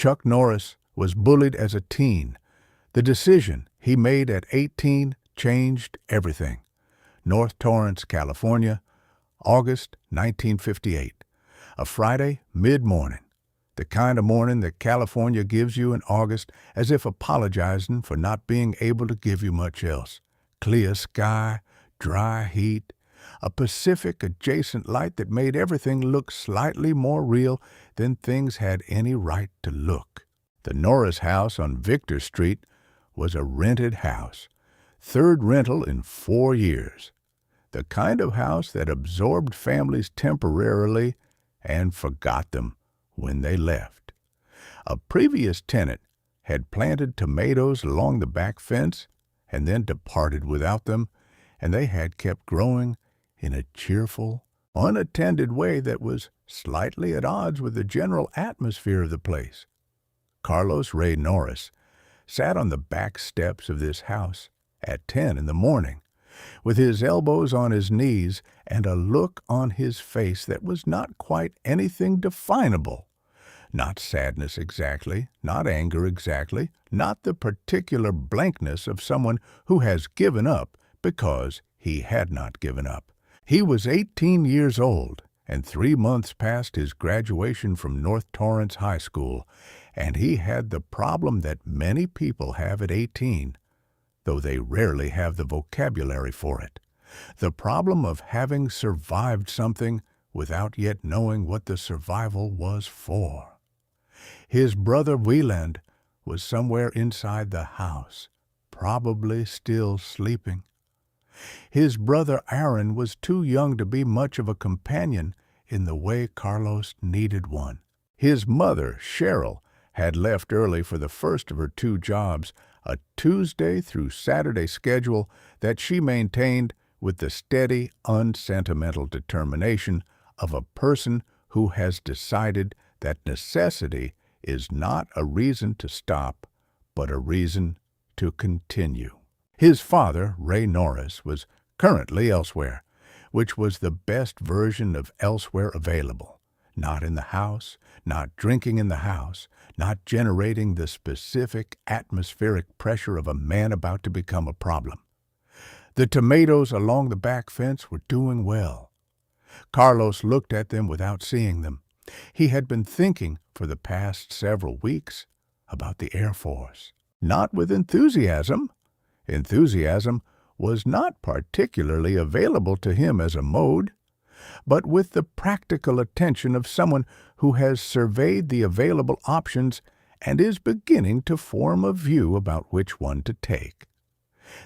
Chuck Norris was bullied as a teen. The decision he made at 18 changed everything. North Torrance, California, August 1958. A Friday mid-morning. The kind of morning that California gives you in August as if apologizing for not being able to give you much else. Clear sky, dry heat, a Pacific-adjacent light that made everything look slightly more real than things had any right to look. The Norris house on Victor Street was a rented house, third rental in 4 years. The kind of house that absorbed families temporarily and forgot them when they left. A previous tenant had planted tomatoes along the back fence and then departed without them, and they had kept growing in a cheerful, unattended way that was slightly at odds with the general atmosphere of the place. Carlos Ray Norris sat on the back steps of this house at 10 in the morning, with his elbows on his knees and a look on his face that was not quite anything definable. Not sadness exactly, not anger exactly, not the particular blankness of someone who has given up because he had not given up. He was 18 years old and 3 months past his graduation from North Torrance High School, and he had the problem that many people have at 18, though they rarely have the vocabulary for it. The problem of having survived something without yet knowing what the survival was for. His brother Wieland was somewhere inside the house, probably still sleeping. His brother Aaron was too young to be much of a companion in the way Carlos needed one. His mother, Cheryl, had left early for the first of her 2 jobs, a Tuesday through Saturday schedule that she maintained with the steady, unsentimental determination of a person who has decided that necessity is not a reason to stop, but a reason to continue. His father, Ray Norris, was currently elsewhere, which was the best version of elsewhere available. Not in the house, not drinking in the house, not generating the specific atmospheric pressure of a man about to become a problem. The tomatoes along the back fence were doing well. Carlos looked at them without seeing them. He had been thinking for the past several weeks about the Air Force. Not with enthusiasm. Enthusiasm was not particularly available to him as a mode, but with the practical attention of someone who has surveyed the available options and is beginning to form a view about which one to take.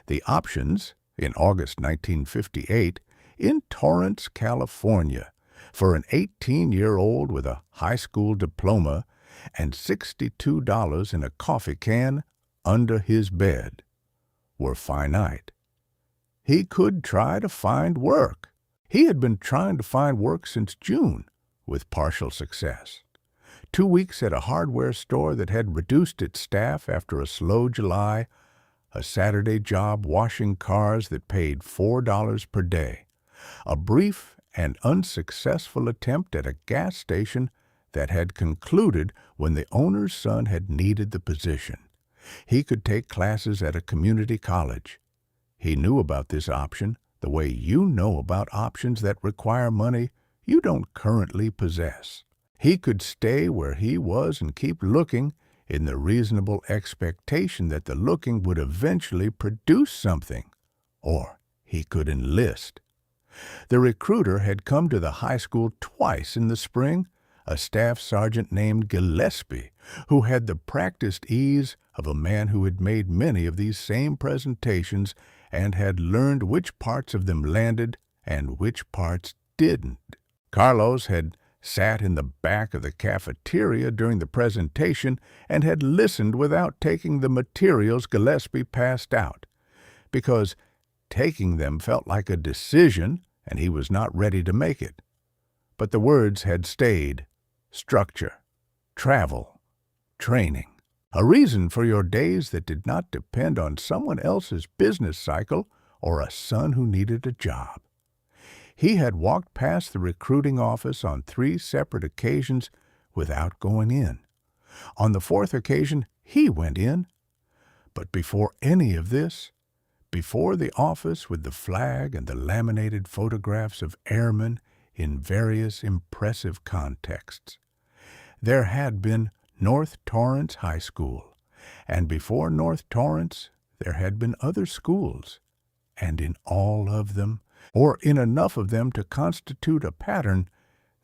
The options, in August 1958, in Torrance, California, for an 18-year-old with a high school diploma and $62 in a coffee can under his bed, were finite. He could try to find work. He had been trying to find work since June, with partial success. 2 weeks at a hardware store that had reduced its staff after a slow July, a Saturday job washing cars that paid $4 per day, a brief and unsuccessful attempt at a gas station that had concluded when the owner's son had needed the position. He could take classes at a community college. He knew about this option the way you know about options that require money you don't currently possess. He could stay where he was and keep looking in the reasonable expectation that the looking would eventually produce something, or he could enlist. The recruiter had come to the high school twice in the spring, a staff sergeant named Gillespie, who had the practiced ease of a man who had made many of these same presentations and had learned which parts of them landed and which parts didn't. Carlos had sat in the back of the cafeteria during the presentation and had listened without taking the materials Gillespie passed out, because taking them felt like a decision and he was not ready to make it. But the words had stayed: structure, travel, training. A reason for your days that did not depend on someone else's business cycle or a son who needed a job. He had walked past the recruiting office on 3 separate occasions without going in. On the fourth occasion, he went in. But before any of this, before the office with the flag and the laminated photographs of airmen in various impressive contexts, there had been North Torrance High School, and before North Torrance there had been other schools, and in all of them, or in enough of them to constitute a pattern,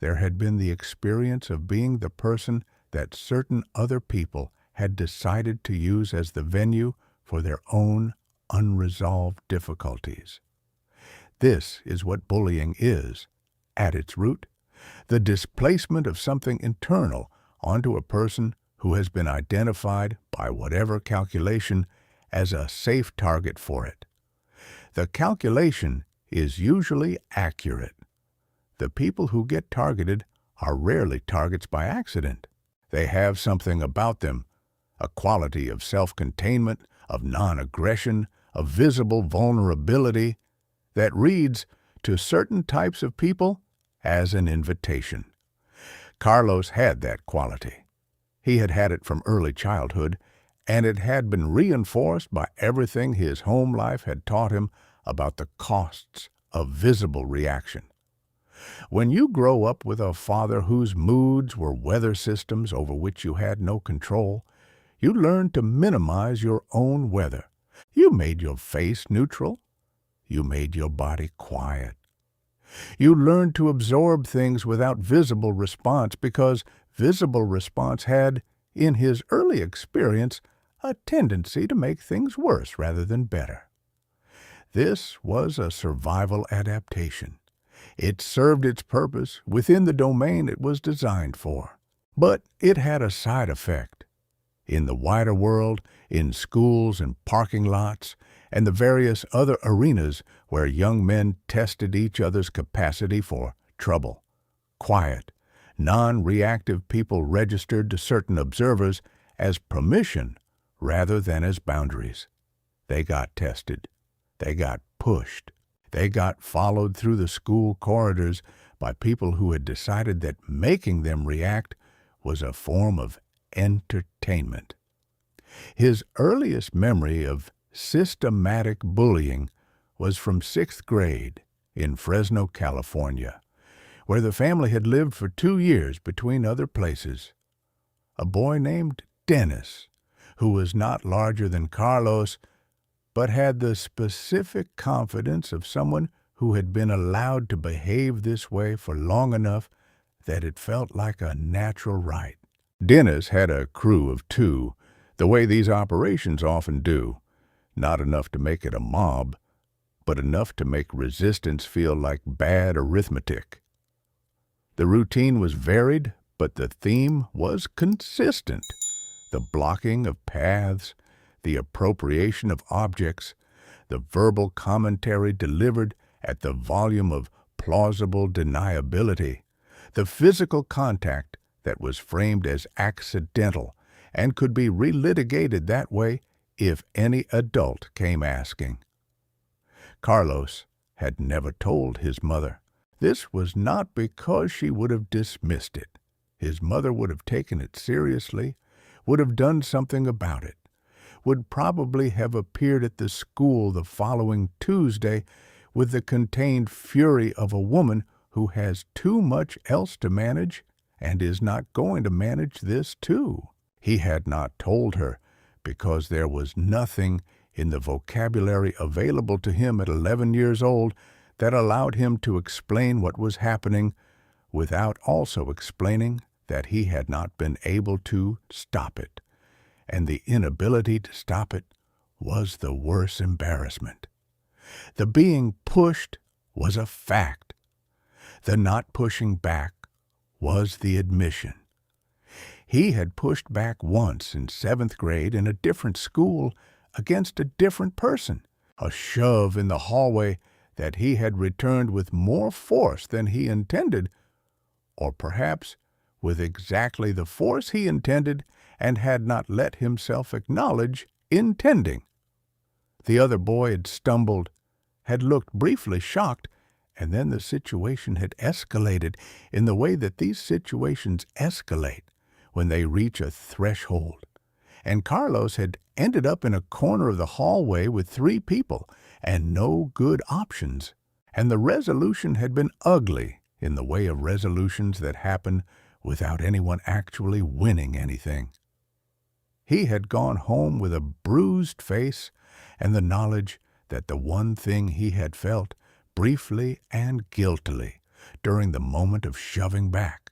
there had been the experience of being the person that certain other people had decided to use as the venue for their own unresolved difficulties. This is what bullying is, at its root, the displacement of something internal onto a person who has been identified by whatever calculation as a safe target for it. The calculation is usually accurate. The people who get targeted are rarely targets by accident. They have something about them, a quality of self-containment, of non-aggression, of visible vulnerability, that reads to certain types of people as an invitation. Carlos had that quality. He had had it from early childhood, and it had been reinforced by everything his home life had taught him about the costs of visible reaction. When you grow up with a father whose moods were weather systems over which you had no control, you learn to minimize your own weather. You made your face neutral. You made your body quiet. You learned to absorb things without visible response because visible response had, in his early experience, a tendency to make things worse rather than better. This was a survival adaptation. It served its purpose within the domain it was designed for. But it had a side effect. In the wider world, in schools and parking lots, and the various other arenas where young men tested each other's capacity for trouble, quiet, non-reactive people registered to certain observers as permission rather than as boundaries. They got tested. They got pushed. They got followed through the school corridors by people who had decided that making them react was a form of entertainment. His earliest memory of systematic bullying was from 6th grade in Fresno, California, where the family had lived for 2 years between other places. A boy named Dennis, who was not larger than Carlos, but had the specific confidence of someone who had been allowed to behave this way for long enough that it felt like a natural right. Dennis had a crew of 2, the way these operations often do, not enough to make it a mob, but enough to make resistance feel like bad arithmetic. The routine was varied, but the theme was consistent. The blocking of paths, the appropriation of objects, the verbal commentary delivered at the volume of plausible deniability, the physical contact that was framed as accidental and could be relitigated that way if any adult came asking. Carlos had never told his mother. This was not because she would have dismissed it. His mother would have taken it seriously, would have done something about it, would probably have appeared at the school the following Tuesday with the contained fury of a woman who has too much else to manage and is not going to manage this too. He had not told her because there was nothing in the vocabulary available to him at 11 years old that allowed him to explain what was happening without also explaining that he had not been able to stop it, and the inability to stop it was the worse embarrassment. The being pushed was a fact. The not pushing back was the admission. He had pushed back once in 7th grade in a different school against a different person, a shove in the hallway that he had returned with more force than he intended, or perhaps with exactly the force he intended and had not let himself acknowledge intending. The other boy had stumbled, had looked briefly shocked, and then the situation had escalated in the way that these situations escalate when they reach a threshold. And Carlos had ended up in a corner of the hallway with 3 people and no good options. And the resolution had been ugly in the way of resolutions that happen without anyone actually winning anything. He had gone home with a bruised face and the knowledge that the one thing he had felt, briefly and guiltily, during the moment of shoving back,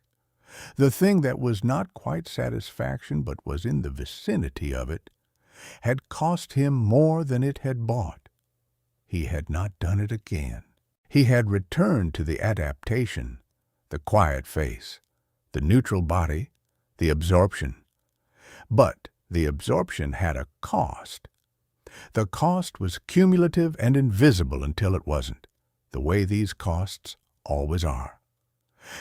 the thing that was not quite satisfaction but was in the vicinity of it, had cost him more than it had bought. He had not done it again. He had returned to the adaptation, the quiet face, the neutral body, the absorption. But the absorption had a cost. The cost was cumulative and invisible until it wasn't, the way these costs always are.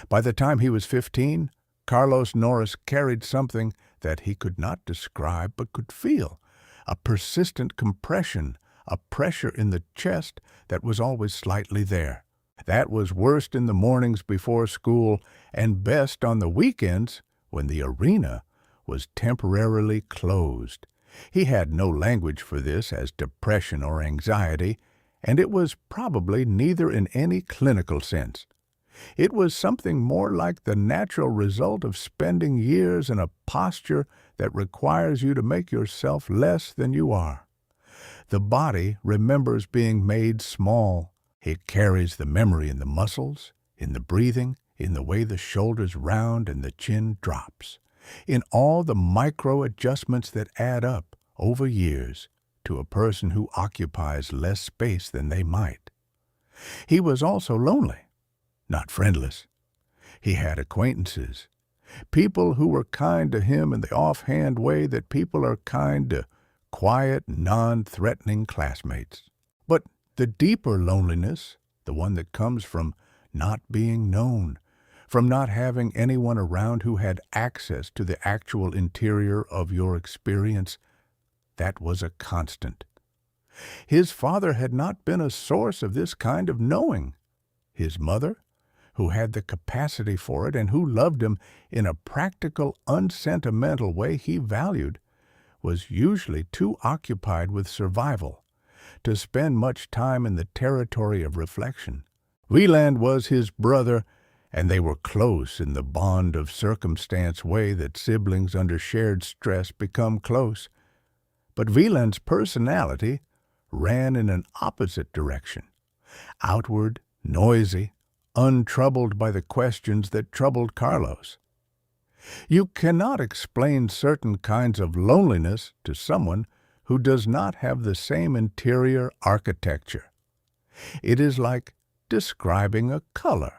By the time he was 15, Carlos Norris carried something that he could not describe but could feel, a persistent compression, a pressure in the chest that was always slightly there. That was worst in the mornings before school and best on the weekends when the arena was temporarily closed. He had no language for this as depression or anxiety, and it was probably neither in any clinical sense. It was something more like the natural result of spending years in a posture that requires you to make yourself less than you are. The body remembers being made small. It carries the memory in the muscles, in the breathing, in the way the shoulders round and the chin drops, in all the micro-adjustments that add up over years to a person who occupies less space than they might. He was also lonely, not friendless. He had acquaintances, people who were kind to him in the offhand way that people are kind to quiet, non-threatening classmates. But the deeper loneliness, the one that comes from not being known, from not having anyone around who had access to the actual interior of your experience, that was a constant. His father had not been a source of this kind of knowing. His mother, who had the capacity for it and who loved him in a practical, unsentimental way he valued, was usually too occupied with survival to spend much time in the territory of reflection. Wieland was his brother, and they were close in the bond of circumstance way that siblings under shared stress become close. But Wieland's personality ran in an opposite direction, outward, noisy, untroubled by the questions that troubled Carlos. You cannot explain certain kinds of loneliness to someone who does not have the same interior architecture. It is like describing a color.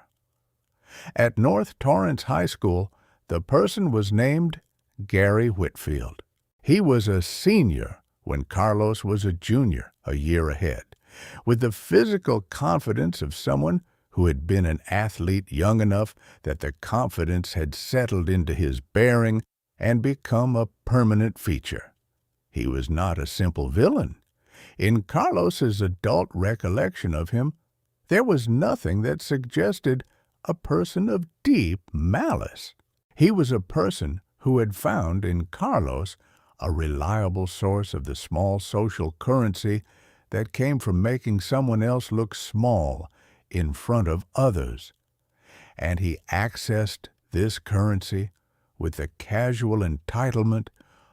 At North Torrance High School, the person was named Gary Whitfield. He was a senior when Carlos was a junior, a year ahead, with the physical confidence of someone who had been an athlete young enough that the confidence had settled into his bearing and become a permanent feature. He was not a simple villain. In Carlos's adult recollection of him, there was nothing that suggested a person of deep malice. He was a person who had found in Carlos a reliable source of the small social currency that came from making someone else look small in front of others. And he accessed this currency with the casual entitlement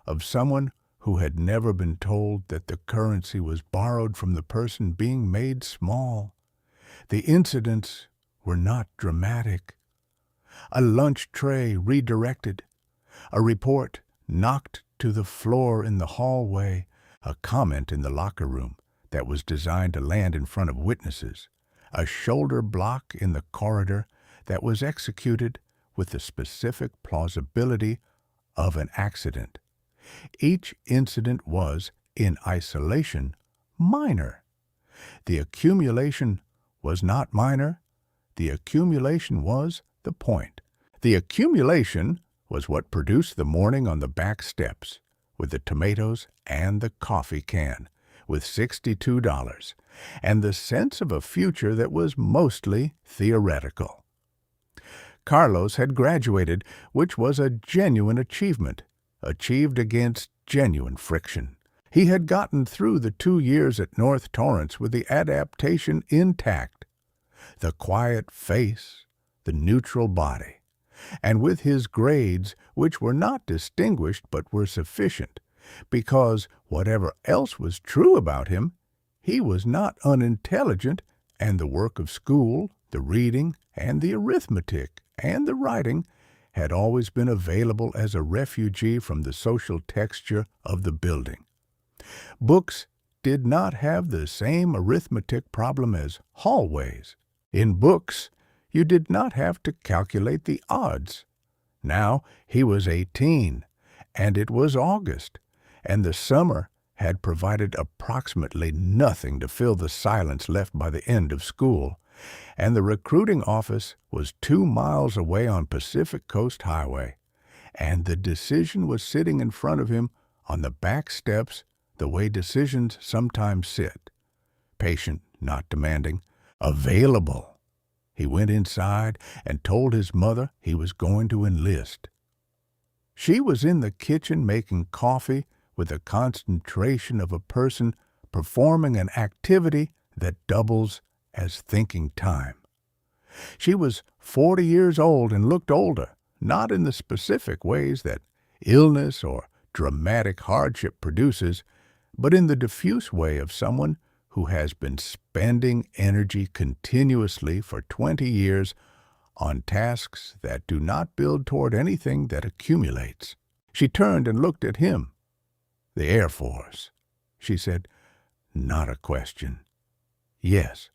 of someone who had never been told that the currency was borrowed from the person being made small. The incidents were not dramatic. A lunch tray redirected, a report knocked to the floor in the hallway, a comment in the locker room that was designed to land in front of witnesses, a shoulder block in the corridor that was executed with the specific plausibility of an accident. Each incident was, in isolation, minor. The accumulation was not minor. The accumulation was the point. The accumulation was what produced the morning on the back steps, with the tomatoes and the coffee can, with $62, and the sense of a future that was mostly theoretical. Carlos had graduated, which was a genuine achievement, achieved against genuine friction. He had gotten through the 2 years at North Torrance with the adaptation intact, the quiet face, the neutral body, and with his grades, which were not distinguished but were sufficient, because whatever else was true about him, he was not unintelligent, and the work of school, the reading, and the arithmetic, and the writing had always been available as a refugee from the social texture of the building. Books did not have the same arithmetic problem as hallways. In books, you did not have to calculate the odds. Now he was 18, and it was August, and the summer had provided approximately nothing to fill the silence left by the end of school, and the recruiting office was 2 miles away on Pacific Coast Highway, and the decision was sitting in front of him on the back steps the way decisions sometimes sit, patient, not demanding, available. He went inside and told his mother he was going to enlist. She was in the kitchen making coffee with the concentration of a person performing an activity that doubles as thinking time. She was 40 years old and looked older, not in the specific ways that illness or dramatic hardship produces, but in the diffuse way of someone who has been spending energy continuously for 20 years on tasks that do not build toward anything that accumulates. She turned and looked at him. "The Air Force," she said. "Not a question." "Yes."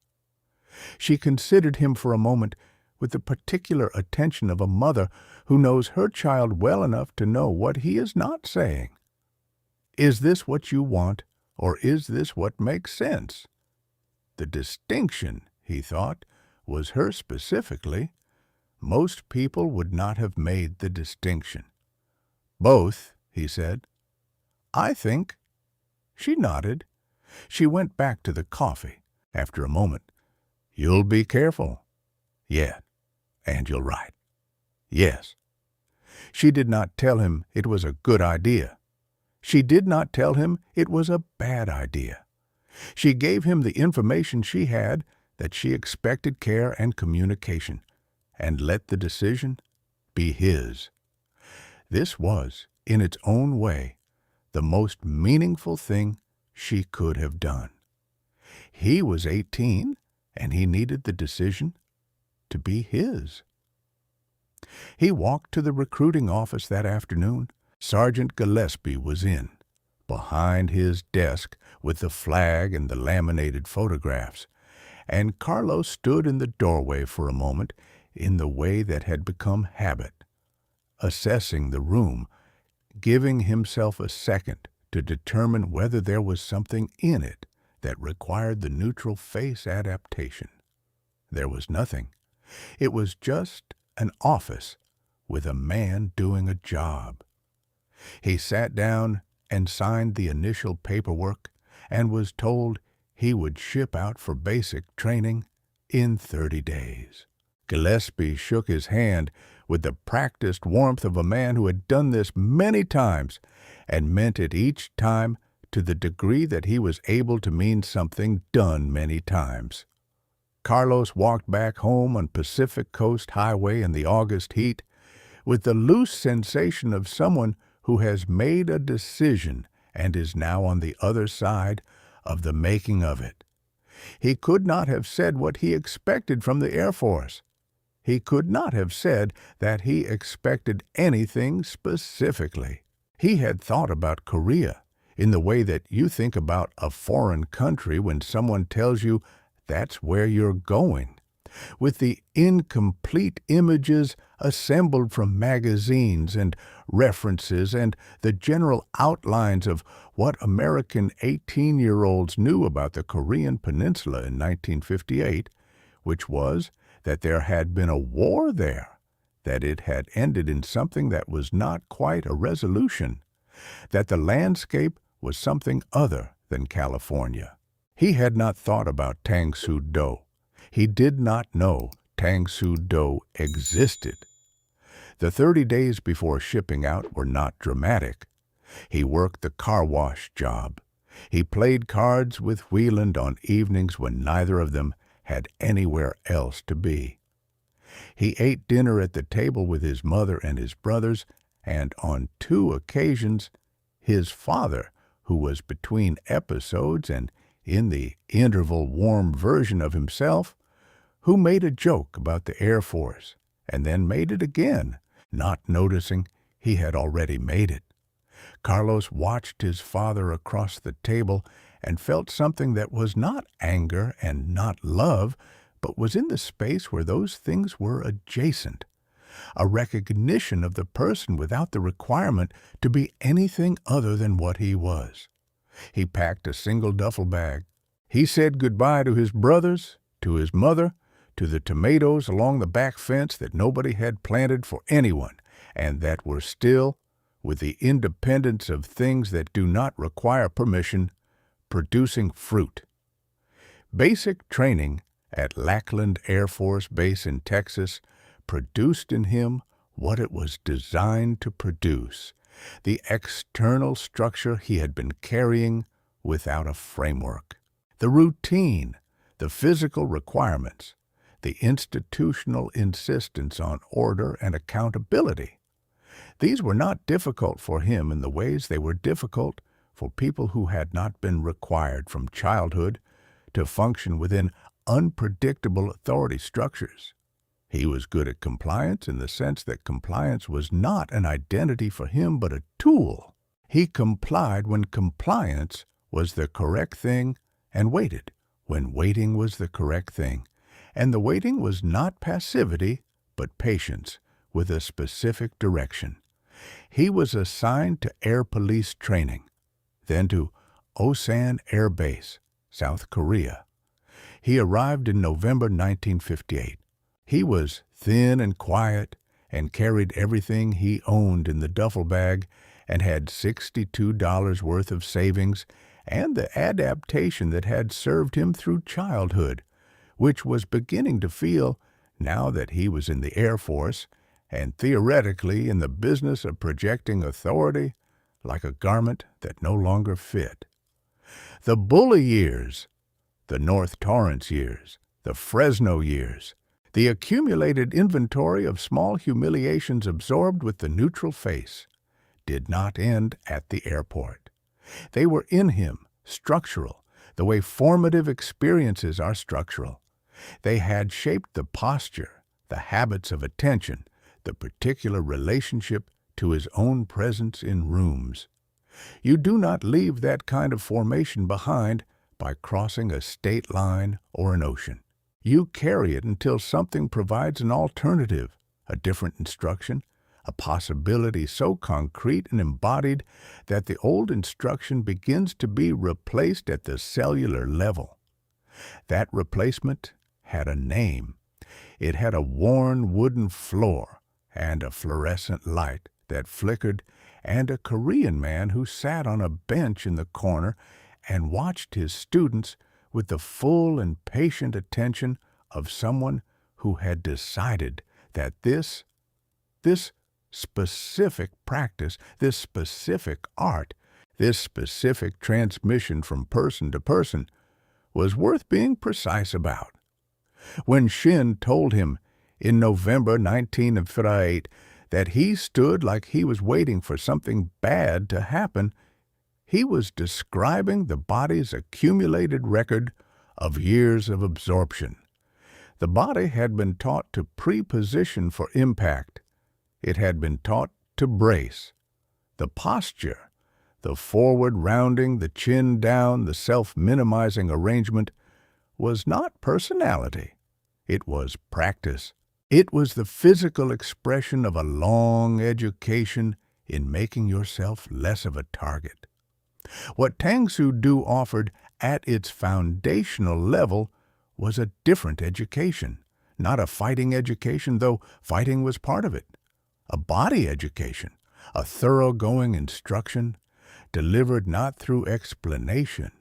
She considered him for a moment with the particular attention of a mother who knows her child well enough to know what he is not saying. Is this what you want, or is this what makes sense? The distinction, he thought, was her specifically. Most people would not have made the distinction. "Both," he said. "I think." She nodded. She went back to the coffee. After a moment, "You'll be careful." "Yeah." "And you'll write." "Yes." She did not tell him it was a good idea. She did not tell him it was a bad idea. She gave him the information she had, that she expected care and communication, and let the decision be his. This was, in its own way, the most meaningful thing she could have done. He was 18, and he needed the decision to be his. He walked to the recruiting office that afternoon. Sergeant Gillespie was in, behind his desk with the flag and the laminated photographs, and Carlos stood in the doorway for a moment in the way that had become habit, assessing the room, giving himself a second to determine whether there was something in it that required the neutral face adaptation. There was nothing. It was just an office with a man doing a job. He sat down and signed the initial paperwork and was told he would ship out for basic training in 30 days. Gillespie shook his hand with the practiced warmth of a man who had done this many times and meant it each time to the degree that he was able to mean something done many times. Carlos walked back home on Pacific Coast Highway in the August heat with the loose sensation of someone who has made a decision and is now on the other side of the making of it. He could not have said what he expected from the Air Force. He could not have said that he expected anything specifically. He had thought about Korea in the way that you think about a foreign country when someone tells you that's where you're going, with the incomplete images assembled from magazines and references and the general outlines of what American 18-year-olds knew about the Korean Peninsula in 1958, which was that there had been a war there, that it had ended in something that was not quite a resolution, that the landscape was something other than California. He had not thought about Tang Soo Do. He did not know Tang Soo Do existed. The 30 days before shipping out were not dramatic. He worked the car wash job. He played cards with Wieland on evenings when neither of them had anywhere else to be. He ate dinner at the table with his mother and his brothers, and on 2 occasions, his father, who was between episodes and in the interval warm version of himself, who made a joke about the Air Force and then made it again, not noticing he had already made it. Carlos watched his father across the table and felt something that was not anger and not love, but was in the space where those things were adjacent, a recognition of the person without the requirement to be anything other than what he was. He packed a single duffel bag. He said goodbye to his brothers, to his mother, to the tomatoes along the back fence that nobody had planted for anyone, and that were still, with the independence of things that do not require permission, producing fruit. Basic training at Lackland Air Force Base in Texas produced in him what it was designed to produce, the external structure he had been carrying without a framework. The routine, the physical requirements, the institutional insistence on order and accountability. These were not difficult for him in the ways they were difficult for people who had not been required from childhood to function within unpredictable authority structures. He was good at compliance in the sense that compliance was not an identity for him but a tool. He complied when compliance was the correct thing and waited when waiting was the correct thing. And the waiting was not passivity but patience with a specific direction. He was assigned to Air Police training, then to Osan Air Base, South Korea. He arrived in November 1958. He was thin and quiet and carried everything he owned in the duffel bag and had $62 worth of savings and the adaptation that had served him through childhood, which was beginning to feel, now that he was in the Air Force and theoretically in the business of projecting authority, like a garment that no longer fit. The bully years, the North Torrance years, the Fresno years, the accumulated inventory of small humiliations absorbed with the neutral face, did not end at the airport. They were in him, structural, the way formative experiences are structural. They had shaped the posture, the habits of attention, the particular relationship to his own presence in rooms. You do not leave that kind of formation behind by crossing a state line or an ocean. You carry it until something provides an alternative, a different instruction, a possibility so concrete and embodied that the old instruction begins to be replaced at the cellular level. That replacement had a name. It had a worn wooden floor and a fluorescent light that flickered and a Korean man who sat on a bench in the corner and watched his students with the full and patient attention of someone who had decided that this specific practice, this specific art, this specific transmission from person to person was worth being precise about. When Shin told him in November 1958 that he stood like he was waiting for something bad to happen, he was describing the body's accumulated record of years of absorption. The body had been taught to preposition for impact. It had been taught to brace. The posture, the forward rounding, the chin down, the self-minimizing arrangement was not personality. It was practice. It was the physical expression of a long education in making yourself less of a target. What Tang Soo Do offered at its foundational level was a different education, not a fighting education, though fighting was part of it. A body education, a thoroughgoing instruction, delivered not through explanation,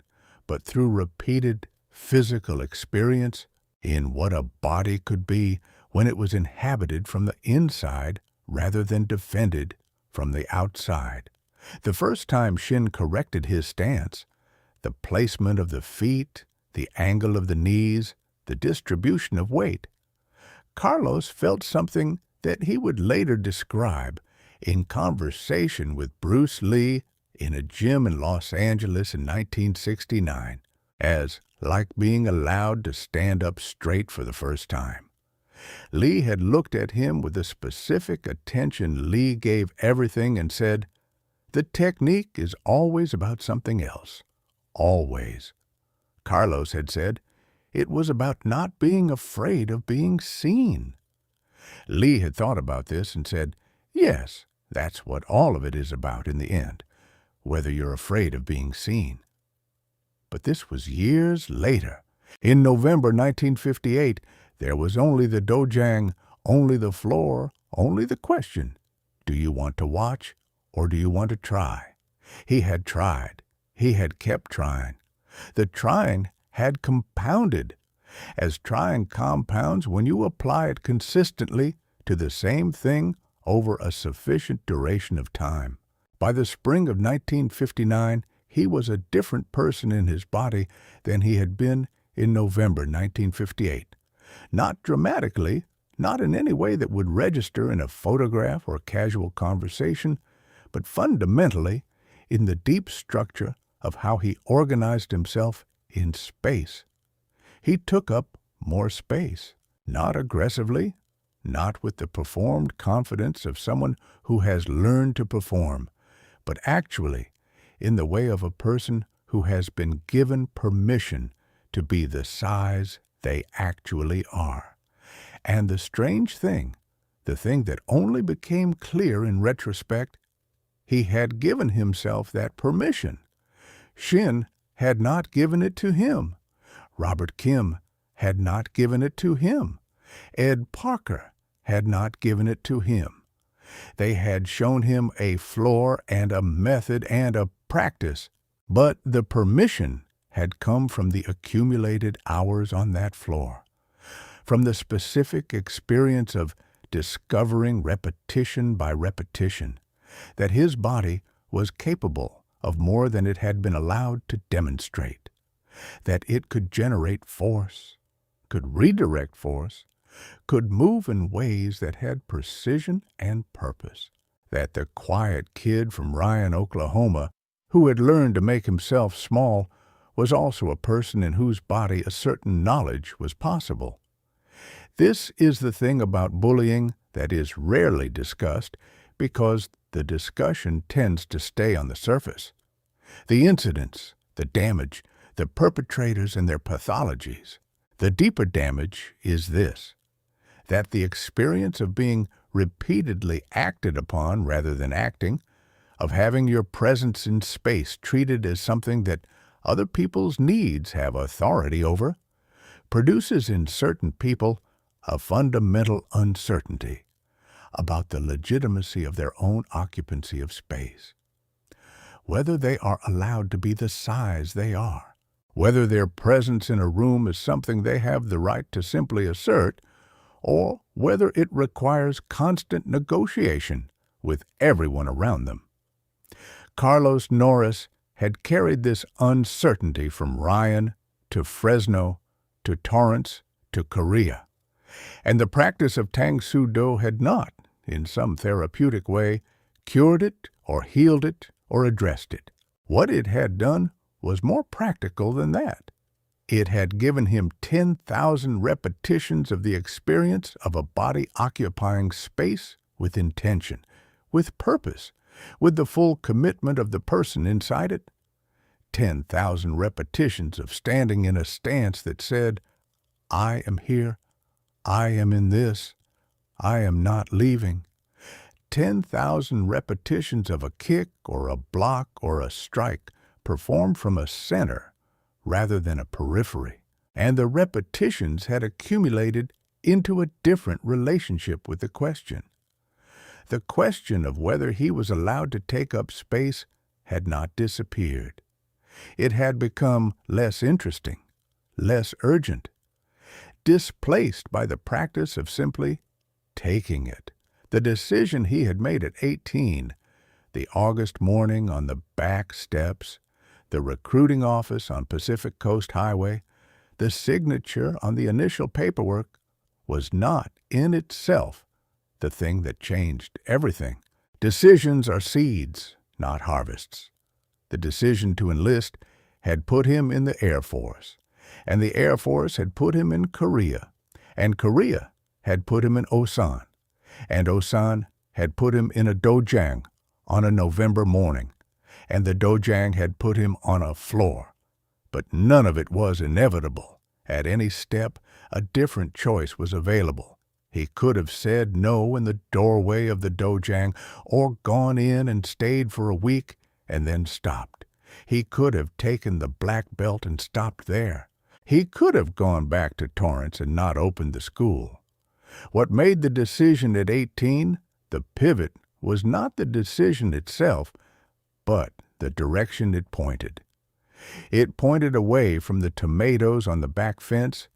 but through repeated physical experience in what a body could be when it was inhabited from the inside rather than defended from the outside. The first time Shin corrected his stance, the placement of the feet, the angle of the knees, the distribution of weight, Carlos felt something that he would later describe in conversation with Bruce Lee in a gym in Los Angeles in 1969 as like being allowed to stand up straight for the first time. Lee had looked at him with the specific attention Lee gave everything and said, "The technique is always about something else. Always." Carlos had said, "It was about not being afraid of being seen." Lee had thought about this and said, "Yes, that's what all of it is about in the end, whether you're afraid of being seen." But this was years later. In November 1958, there was only the dojang, only the floor, only the question, do you want to watch or do you want to try? He had tried. He had kept trying. The trying had compounded. As trying compounds when you apply it consistently to the same thing over a sufficient duration of time. By the spring of 1959, he was a different person in his body than he had been in November 1958. Not dramatically, not in any way that would register in a photograph or casual conversation, but fundamentally in the deep structure of how he organized himself in space. He took up more space, not aggressively, not with the performed confidence of someone who has learned to perform, but actually in the way of a person who has been given permission to be the size they actually are. And the strange thing, the thing that only became clear in retrospect, he had given himself that permission. Shin had not given it to him. Robert Kim had not given it to him. Ed Parker had not given it to him. They had shown him a floor and a method and a practice, but the permission had come from the accumulated hours on that floor, from the specific experience of discovering repetition by repetition that his body was capable of more than it had been allowed to demonstrate, that it could generate force, could redirect force, could move in ways that had precision and purpose, that the quiet kid from Ryan, Oklahoma, who had learned to make himself small, was also a person in whose body a certain knowledge was possible. This is the thing about bullying that is rarely discussed because the discussion tends to stay on the surface. The incidents, the damage, the perpetrators and their pathologies. The deeper damage is this, that the experience of being repeatedly acted upon rather than acting, of having your presence in space treated as something that other people's needs have authority over, produces in certain people a fundamental uncertainty about the legitimacy of their own occupancy of space, whether they are allowed to be the size they are, whether their presence in a room is something they have the right to simply assert, or whether it requires constant negotiation with everyone around them. Carlos Norris had carried this uncertainty from Ryan to Fresno to Torrance to Korea, and the practice of Tang Soo Do had not, in some therapeutic way, cured it or healed it or addressed it. What it had done was more practical than that. It had given him 10,000 repetitions of the experience of a body occupying space with intention, with purpose, with the full commitment of the person inside it. 10,000 repetitions of standing in a stance that said, I am here, I am in this, I am not leaving. 10,000 repetitions of a kick or a block or a strike performed from a center rather than a periphery. And the repetitions had accumulated into a different relationship with the question. The question of whether he was allowed to take up space had not disappeared. It had become less interesting, less urgent, displaced by the practice of simply taking it, The decision he had made at 18, the August morning on the back steps, the recruiting office on Pacific Coast Highway, the signature on the initial paperwork, was not in itself the thing that changed everything. Decisions are seeds, not harvests. The decision to enlist had put him in the Air Force, and the Air Force had put him in Korea, and Korea had put him in Osan, and Osan had put him in a dojang on a November morning, and the dojang had put him on a floor. But none of it was inevitable. At any step, a different choice was available. He could have said no in the doorway of the dojang, or gone in and stayed for a week and then stopped. He could have taken the black belt and stopped there. He could have gone back to Torrance and not opened the school. What made the decision at 18, the pivot, was not the decision itself, but the direction it pointed. It pointed away from the tomatoes on the back fence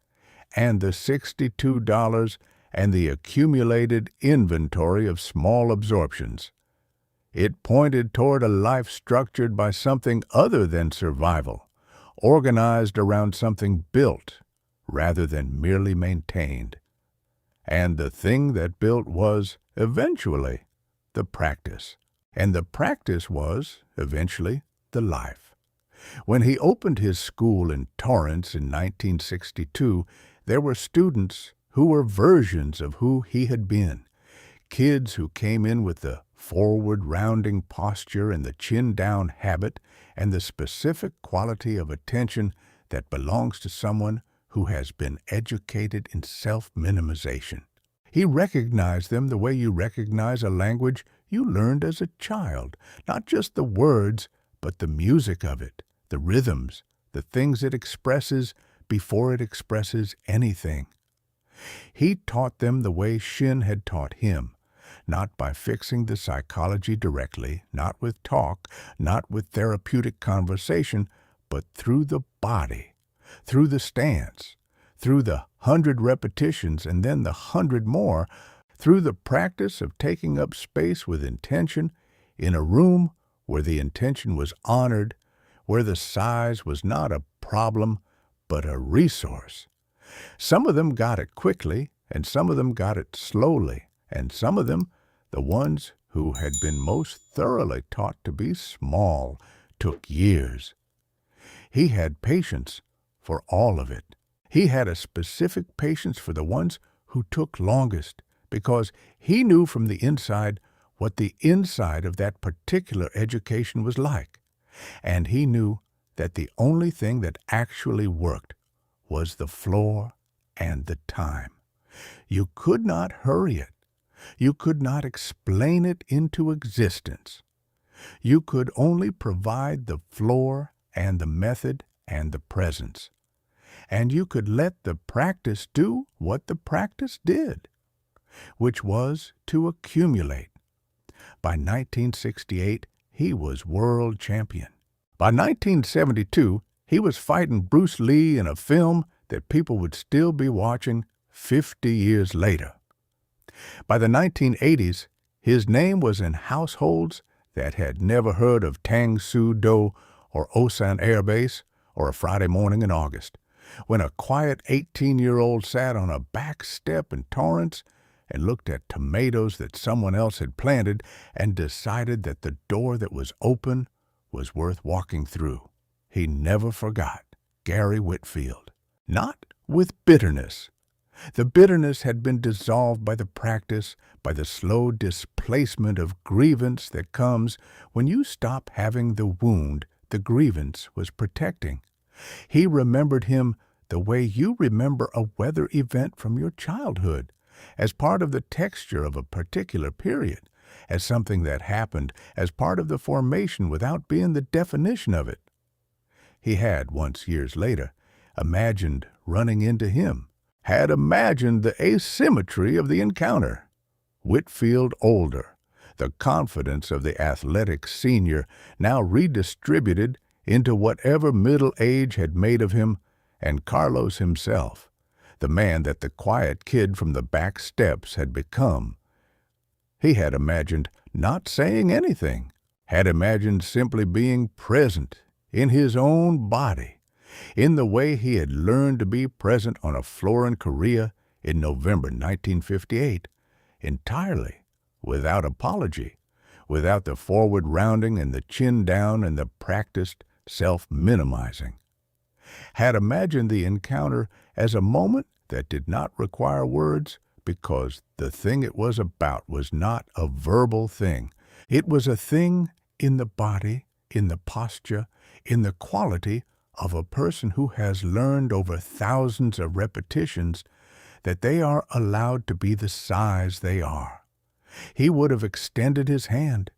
and the $62 and the accumulated inventory of small absorptions. It pointed toward a life structured by something other than survival, organized around something built rather than merely maintained. And the thing that built was, eventually, the practice. And the practice was, eventually, the life. When he opened his school in Torrance in 1962, there were students who were versions of who he had been. Kids who came in with the forward-rounding posture and the chin-down habit and the specific quality of attention that belongs to someone who has been educated in self-minimization. He recognized them the way you recognize a language you learned as a child, not just the words, but the music of it, the rhythms, the things it expresses before it expresses anything. He taught them the way Shin had taught him, not by fixing the psychology directly, not with talk, not with therapeutic conversation, but through the body, through the stance, through the 100 repetitions and then the 100 more, through the practice of taking up space with intention in a room where the intention was honored, where the size was not a problem, but a resource. Some of them got it quickly, and some of them got it slowly, and some of them, the ones who had been most thoroughly taught to be small, took years. He had patience for all of it. He had a specific patience for the ones who took longest, because he knew from the inside what the inside of that particular education was like. And he knew that the only thing that actually worked was the floor and the time. You could not hurry it. You could not explain it into existence. You could only provide the floor and the method and the presence. And you could let the practice do what the practice did, which was to accumulate. By 1968, he was world champion. By 1972, he was fighting Bruce Lee in a film that people would still be watching 50 years later. By the 1980s, his name was in households that had never heard of Tang Soo Do or Osan Air Base or a Friday morning in August, when a quiet 18-year-old sat on a back step in Torrance and looked at tomatoes that someone else had planted and decided that the door that was open was worth walking through. He never forgot Gary Whitfield. Not with bitterness. The bitterness had been dissolved by the practice, by the slow displacement of grievance that comes when you stop having the wound the grievance was protecting. He remembered him the way you remember a weather event from your childhood, as part of the texture of a particular period, as something that happened as part of the formation without being the definition of it. He had, once years later, imagined running into him, had imagined the asymmetry of the encounter. Whitfield older, the confidence of the athletic senior now redistributed into whatever middle age had made of him, and Carlos himself, the man that the quiet kid from the back steps had become, He had imagined not saying anything, had imagined simply being present in his own body, in the way he had learned to be present on a floor in Korea in November 1958, entirely without apology, without the forward rounding and the chin down and the practiced self-minimizing. Had imagined the encounter as a moment that did not require words because the thing it was about was not a verbal thing. It was a thing in the body, in the posture, in the quality of a person who has learned over thousands of repetitions that they are allowed to be the size they are. He would have extended his hand.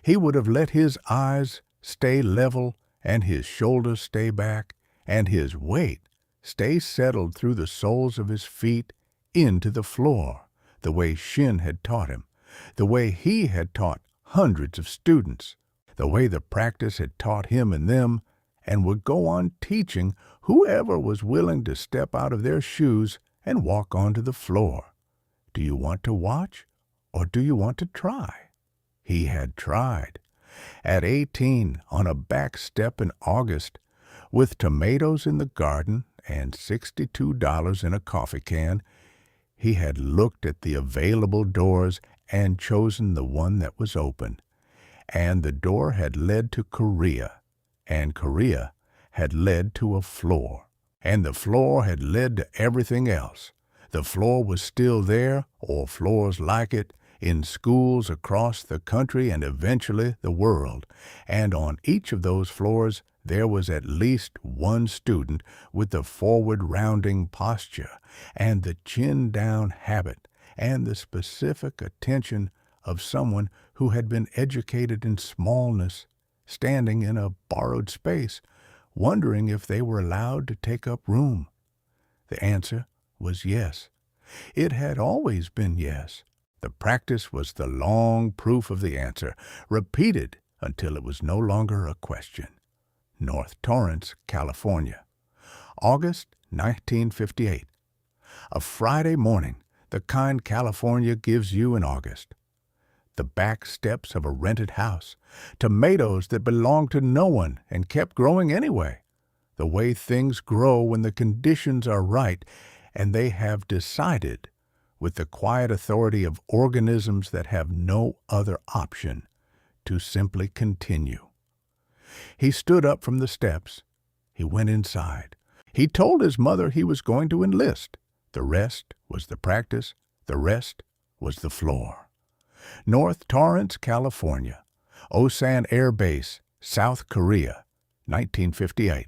He would have let his eyes stay level and his shoulders stay back and his weight stay settled through the soles of his feet into the floor, the way Shin had taught him, the way he had taught hundreds of students, the way the practice had taught him and them, and would go on teaching whoever was willing to step out of their shoes and walk onto the floor. Do you want to watch, or do you want to try? He had tried. At 18, on a back step in August, with tomatoes in the garden and $62 in a coffee can, he had looked at the available doors and chosen the one that was open. And the door had led to Korea, and Korea had led to a floor, and the floor had led to everything else. The floor was still there, or floors like it, in schools across the country and eventually the world, and on each of those floors there was at least one student with the forward-rounding posture and the chin-down habit and the specific attention of someone who had been educated in smallness, standing in a borrowed space, wondering if they were allowed to take up room. The answer was yes. It had always been yes. The practice was the long proof of the answer, repeated until it was no longer a question. North Torrance, California, August 1958. A Friday morning, the kind California gives you in August. The back steps of a rented house, tomatoes that belonged to no one and kept growing anyway, the way things grow when the conditions are right and they have decided, with the quiet authority of organisms that have no other option, to simply continue. He stood up from the steps. He went inside. He told his mother he was going to enlist. The rest was the practice. The rest was the floor. North Torrance, California, Osan Air Base, South Korea, 1958.